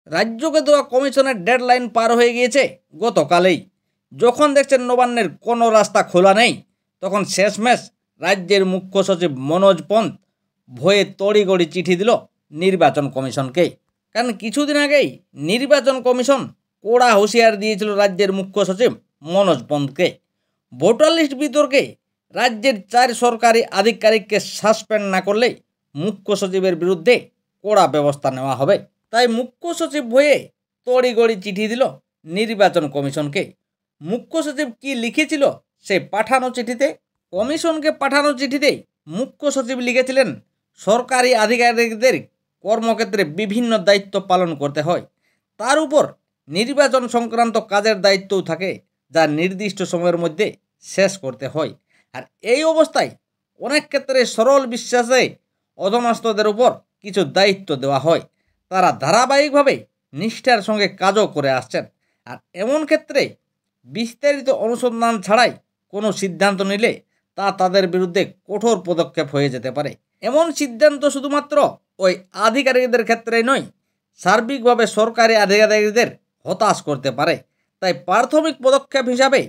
রাজ্যকে দেওয়া কমিশনের ডেডলাইন পার হয়ে গিয়েছে গতকালেই। যখন দেখছেন নবান্নের কোনো রাস্তা খোলা নেই, তখন শেষমেশ রাজ্যের মুখ্য সচিব মনোজ পন্ত ভয়ে তড়িঘড়ি চিঠি দিল নির্বাচন কমিশনকে। কারণ কিছুদিন আগেই নির্বাচন কমিশন কড়া হুঁশিয়ার দিয়েছিল রাজ্যের মুখ্য সচিব মনোজ পন্তকে। ভোটার লিস্ট বিতর্কে রাজ্যের 4 সরকারি আধিকারিককে সাসপেন্ড না করলে মুখ্য সচিবের বিরুদ্ধে কড়া ব্যবস্থা নেওয়া হবে। তাই মুখ্য সচিব ভয়ে তড়িঘড়ি চিঠি দিল নির্বাচন কমিশনকে। মুখ্য সচিব কি লিখেছিল সে পাঠানো চিঠিতে? কমিশনকে পাঠানো চিঠিতে মুখ্য সচিব লিখেছিলেন, সরকারি আধিকারিকদের কর্মক্ষেত্রে বিভিন্ন দায়িত্ব পালন করতে হয়, তার উপর নির্বাচন সংক্রান্ত কাজের দায়িত্বও থাকে যা নির্দিষ্ট সময়ের মধ্যে শেষ করতে হয়। আর এই অবস্থায় অনেক ক্ষেত্রে সরল বিশ্বাসে অধমস্তদের উপর কিছু দায়িত্ব দেওয়া হয়। তারা ধারাবাহিকভাবে নিষ্ঠার সঙ্গে কাজও করে আসছেন। আর এমন ক্ষেত্রে বিস্তারিত অনুসন্ধান ছাড়াই কোনো সিদ্ধান্ত নিলে তা তাদের বিরুদ্ধে কঠোর পদক্ষেপ হয়ে যেতে পারে। এমন সিদ্ধান্ত শুধুমাত্র ওই আধিকারিকদের ক্ষেত্রেই নয়, সার্বিকভাবে সরকারি আধিকারিকদের হতাশ করতে পারে। তাই প্রাথমিক পদক্ষেপ হিসাবে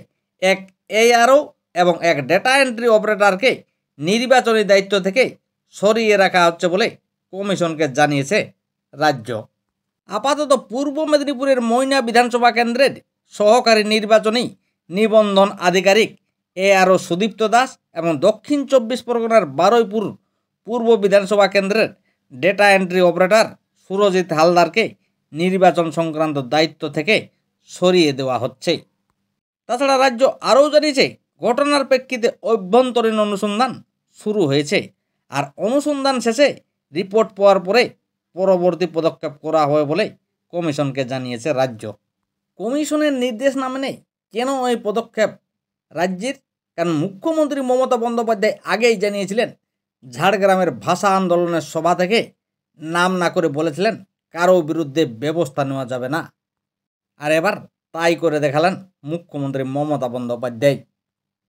এক এআরও এবং এক ডেটা এন্ট্রি অপারেটরকে নির্বাচনী দায়িত্ব থেকে সরিয়ে রাখা হচ্ছে বলে কমিশনকে জানিয়েছে রাজ্য। আপাতত পূর্ব মেদিনীপুরের ময়না বিধানসভা কেন্দ্রের সহকারী নির্বাচনী নিবন্ধন আধিকারিক এআরও সুদীপ্ত দাস এবং দক্ষিণ 24 পরগনার বারুইপুর পূর্ব বিধানসভা কেন্দ্রের ডেটা এন্ট্রি অপারেটর সুরজিৎ হালদারকে নির্বাচন সংক্রান্ত দায়িত্ব থেকে সরিয়ে দেওয়া হচ্ছে। তাছাড়া রাজ্য আরও জানিয়েছে, ঘটনার প্রেক্ষিতে অভ্যন্তরীণ অনুসন্ধান শুরু হয়েছে। আর অনুসন্ধান শেষে রিপোর্ট পাওয়ার পরে পরবর্তী পদক্ষেপ করা হবে বলে কমিশনকে জানিয়েছে রাজ্য। কমিশনের নির্দেশ না মেনে কেন এই পদক্ষেপ রাজ্যের? কারণ মুখ্যমন্ত্রী মমতা বন্দ্যোপাধ্যায় আগেই জানিয়েছিলেন, ঝাড়গ্রামের ভাষা আন্দোলনের সভা থেকে নাম না করে বলেছিলেন কারো বিরুদ্ধে ব্যবস্থা নেওয়া যাবে না। আর এবার তাই করে দেখালেন মুখ্যমন্ত্রী মমতা বন্দ্যোপাধ্যায়।